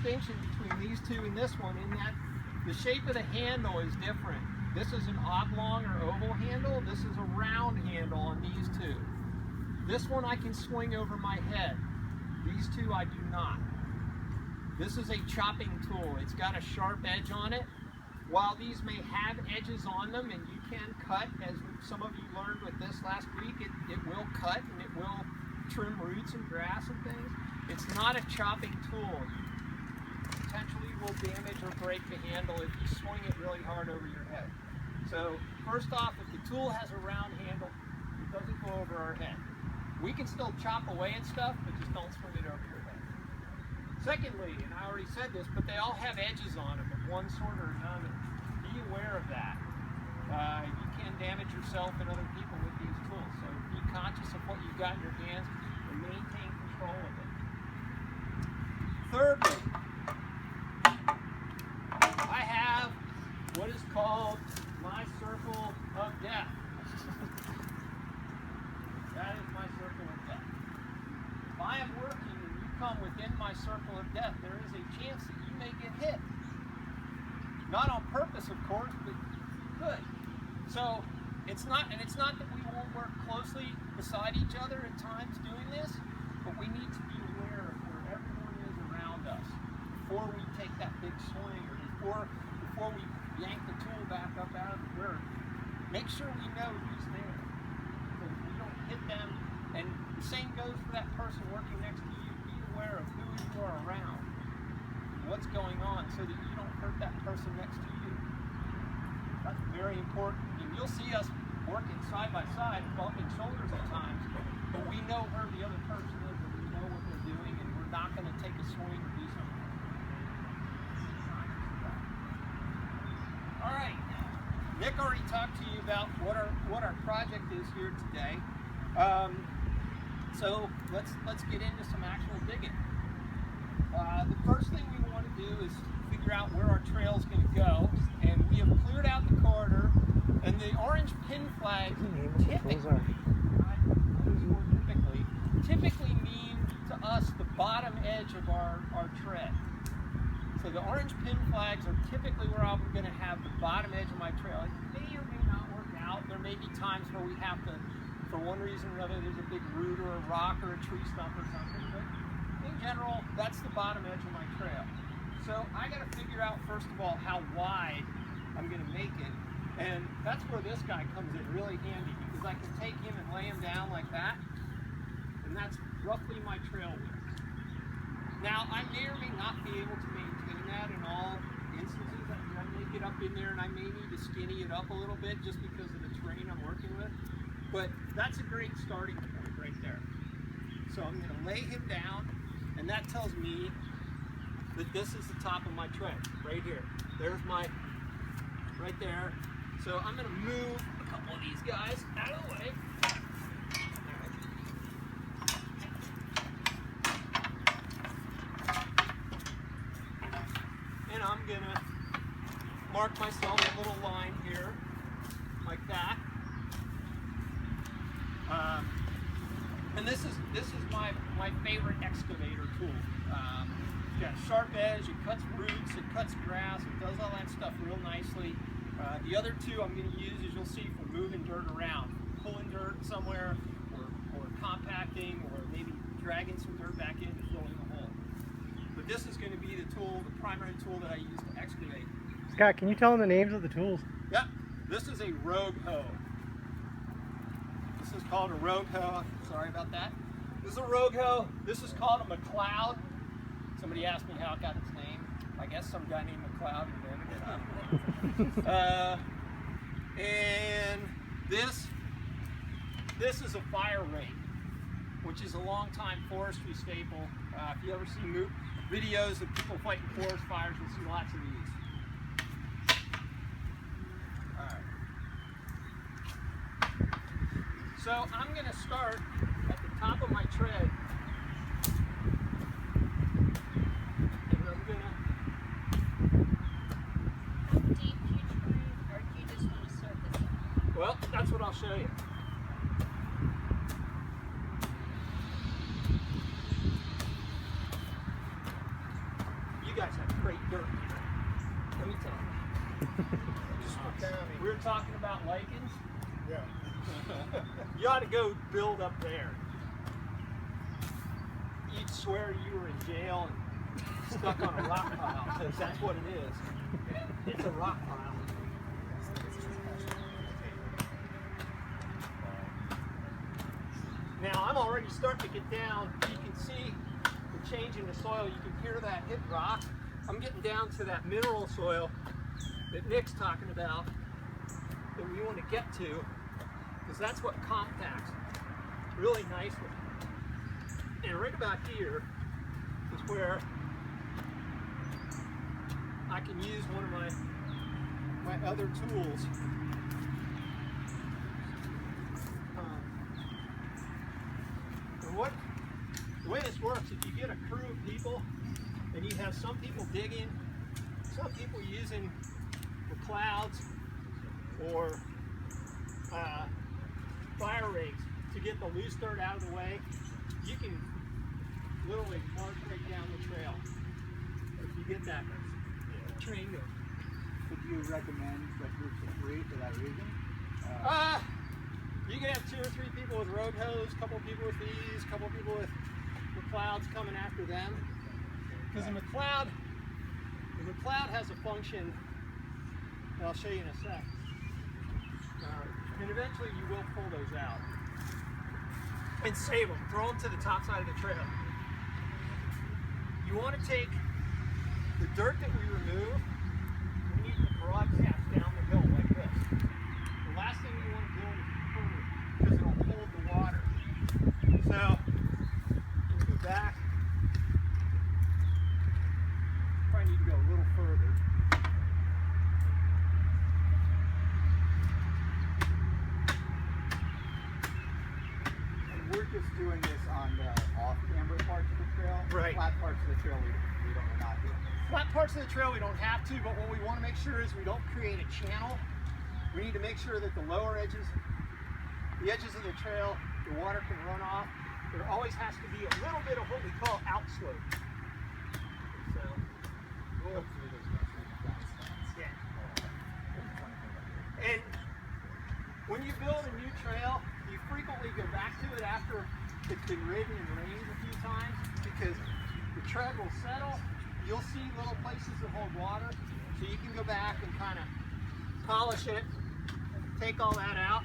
distinction between these two and this one in that the shape of the handle is different. This is an oblong or oval handle. This is a round handle on these two. This one I can swing over my head. These two I do not. This is a chopping tool. It's got a sharp edge on it. While these may have edges on them and you can cut, as some of you learned with this last week, it will cut and it will trim roots and grass and things. It's not a chopping tool. You potentially will damage or break the handle if you swing it really hard over your head. So first off, if the tool has a round handle, it doesn't go over our head. We can still chop away and stuff, but just don't swing it over your head. Secondly, and I already said this, but they all have edges on them of one sort or another. Be aware of that. You can damage yourself and other people with these tools, so be conscious of what you've got in your hands and maintain control of it. Thirdly, I have what is called my circle of death. That is my circle of death. If I am working and you come within my circle of death, there is a chance that you may get hit. Not on purpose, of course, but you could. So it's not that we won't work closely beside each other at times doing this, but we need to be aware of where everyone is around us before we take that big swing or before we yank the tool back up out of the dirt. Make sure we know who's there, so we don't hit them. And the same goes for that person working next to you. Be aware of who you are around, what's going on, so that you don't hurt that person next to you. That's very important. And you'll see us working side by side, bumping shoulders at times, but we know where the other person is and we know what they're doing, and we're not going to take a swing or do something. All right. Nick already talked to you about what our project is here today. So let's get into some actual digging. The first thing we want to do is figure out where our trail is going to go, and we have cleared out the corridor, and the orange pin flags typically mean to us the bottom edge of our tread. So the orange pin flags are typically where I'm going to have the bottom edge of my trail. It may or may not work out. There may be times where we have to, for one reason or another, there's a big root or a rock or a tree stump or something. But in general, that's the bottom edge of my trail. So I got to figure out, first of all, how wide I'm going to make it. And that's where this guy comes in really handy, because I can take him and lay him down like that. And that's roughly my trail width. Now, I may or may not be able to maintain that in all instances. I may get up in there and I may need to skinny it up a little bit just because of the terrain I'm working with. But that's a great starting point right there. So I'm going to lay him down, and that tells me that this is the top of my tread, right here. There's my, right there. So I'm going to move a couple of these guys out of the way. And I'm going to mark myself a little line here, like that. And this is my favorite excavator tool. It's got a sharp edge, it cuts roots, it cuts grass, it does all that stuff real nicely. The other two I'm going to use, as you'll see, for moving dirt around, pulling dirt somewhere, or compacting, or maybe dragging some dirt back in and filling a hole. But this is going to be the tool, the primary tool that I use to excavate. Scott, can you tell them the names of the tools? Yep. This is a rogue hoe. This is called a rogue hoe. Sorry about that. This is a rogue hoe. This is called a McLeod. Somebody asked me how it got its name. I guess some guy named McLeod invented it. And this is a fire rake, which is a long-time forestry staple. If you ever see videos of people fighting forest fires, you'll see lots of these. All right. So I'm going to start at the top of my tread. And I'm going to... How deep do you try, or do you just want to start this up? Well, that's what I'll show you. You guys have great dirt here. Let me tell you. We were talking about lichens. Yeah. You ought to go build up there. You'd swear you were in jail and stuck on a rock pile, because that's what it is. It's a rock pile. Now I'm already starting to get down. You can see the change in the soil. You can hear that hit rock. I'm getting down to that mineral soil that Nick's talking about that we want to get to, because that's what compacts really nicely. And right about here is where I can use one of my other tools. The way this works, if you get a crew of people and you have some people digging, some people using the clouds or fire rigs to get the loose dirt out of the way, you can literally march right down the trail if you get that train going. Would you recommend like groups of 3 for that reason? You can have 2 or 3 people with road hose, a couple people with these, a couple people with McLeods coming after them. Because the McLeod has a function that I'll show you in a sec. And eventually you will pull those out and save them, throw them to the top side of the trail. You want to take the dirt that we remove, we need to broadcast down the hill like this. The last thing you want to do is curve, because it'll hold the water. So, you go back. Probably need to go a little further. And we're just doing this on the off-camber parts of the trail. Right. Flat parts of the trail we don't, we're not doing. Flat parts of the trail we don't have to, but what we want to make sure is we don't create a channel. We need to make sure that the lower edges, the edges of the trail, the water can run off. There always has to be a little bit of what we call outslope. So, yeah. And when you build a new trail, you frequently go back to it after it's been ridden and rained a few times, because the tread will settle. You'll see little places that hold water, so you can go back and kind of polish it, take all that out.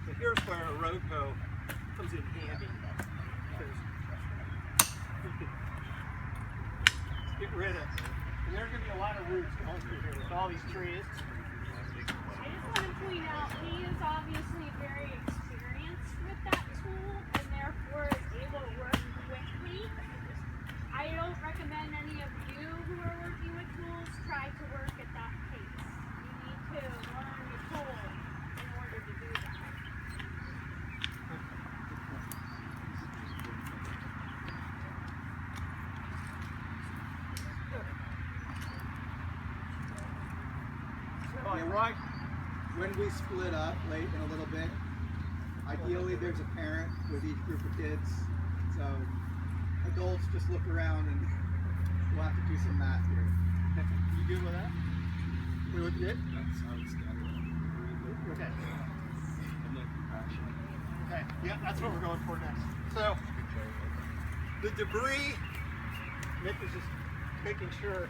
So here's where a road hoe comes in handy, because you can get rid of, and there's going to be a lot of roots going through here with all these trees. I just want to point out, he is obviously very experienced with that tool and therefore is able to work quickly. I don't recommend any of you who are working with tools try to work at that pace. You need to learn the tool in order to do that. Yeah, right. When we split up late in a little bit, ideally there's a parent with each group of kids. So adults just look around and we'll have to do some math here. You good with that? We look good? Okay. Okay, yeah, that's what we're going for next. So, the debris, Nick is just making sure,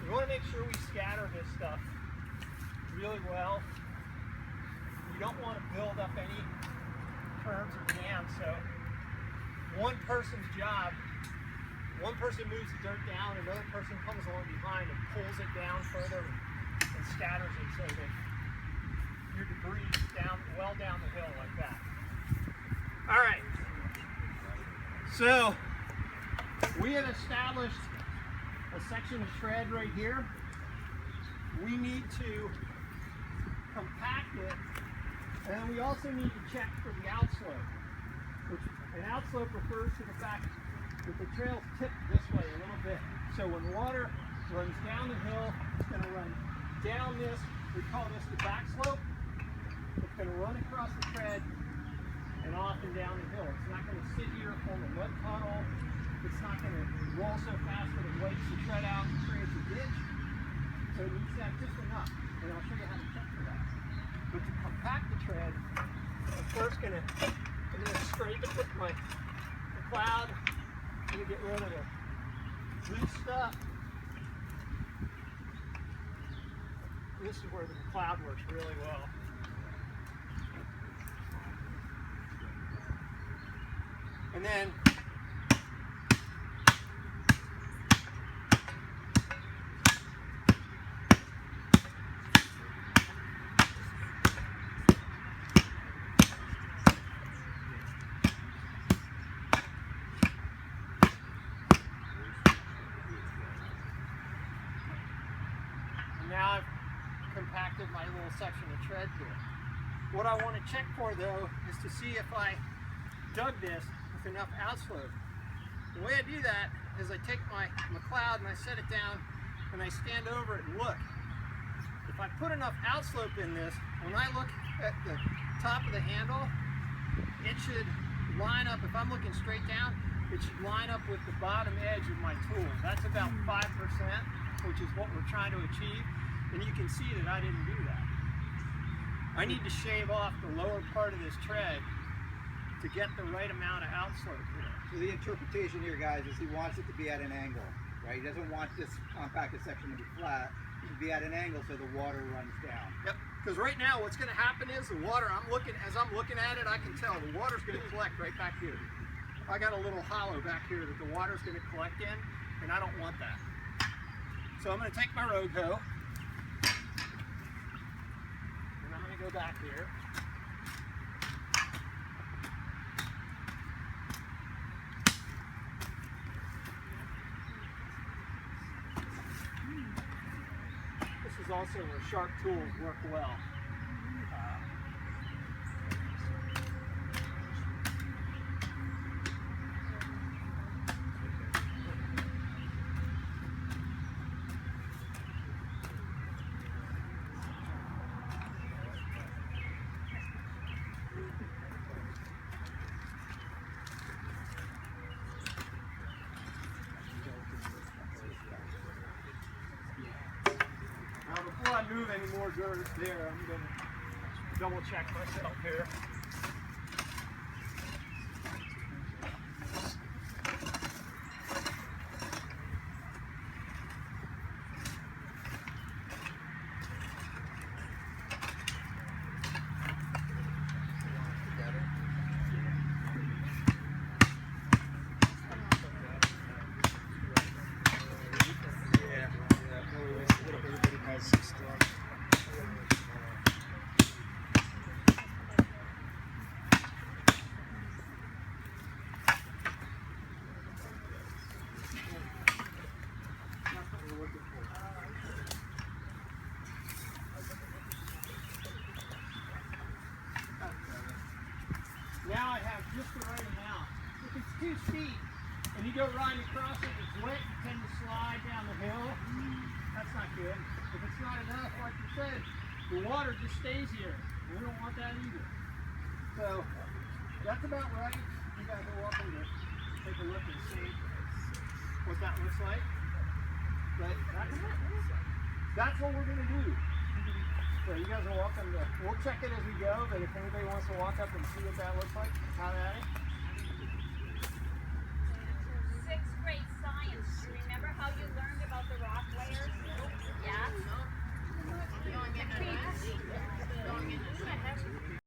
we want to make sure we scatter this stuff really well. You don't want to build up any curbs or dams, so one person's job, one person moves the dirt down, another person comes along behind and pulls it down further and scatters it so that your debris is well down the hill like that. All right, so we have established a section of shred right here. We need to compact it, and then we also need to check for the outslope, which an outslope refers to the fact that the trail's tipped this way a little bit. So when water runs down the hill, it's going to run down this, we call this the back slope. It's going to run across the tread and off and down the hill. It's not going to sit here, form a mud puddle. It's not going to roll so fast wipes the tread out and creates a ditch. So it needs to have just enough, and I'll show you how to check for that. But to compact the tread, I'm first I'm gonna scrape it with my cloud. I'm gonna get rid of the loose stuff. This is where the cloud works really well. And then now I've compacted my little section of tread here. What I want to check for though is to see if I dug this with enough outslope. The way I do that is I take my cloud and I set it down and I stand over it and look. If I put enough outslope in this, when I look at the top of the handle, it should line up. If I'm looking straight down, it should line up with the bottom edge of my tool. That's about 5%, which is what we're trying to achieve. And you can see that I didn't do that. I need to shave off the lower part of this tread to get the right amount of outslope here. So the interpretation here, guys, is he wants it to be at an angle, right? He doesn't want this compacted section to be flat. It should be at an angle so the water runs down. Yep, because right now what's going to happen is the water, as I'm looking at it, I can tell the water's going to collect right back here. I got a little hollow back here that the water's going to collect in, and I don't want that. So I'm going to take my road hoe, and I'm going to go back here. This is also where sharp tools work well. Now before I move any more dirt there, I'm going to double check myself here. Now I have just the right amount. If it's too steep and you go riding across it, it's wet, you tend to slide down the hill. That's not good. If it's not enough, like you said, the water just stays here. And we don't want that either. So that's about right. You guys are welcome to take a look and see what that looks like. But that's what we're going to do. So you guys are welcome to, we'll check it as we go, but if anybody wants to walk up and see what that looks like, have at it.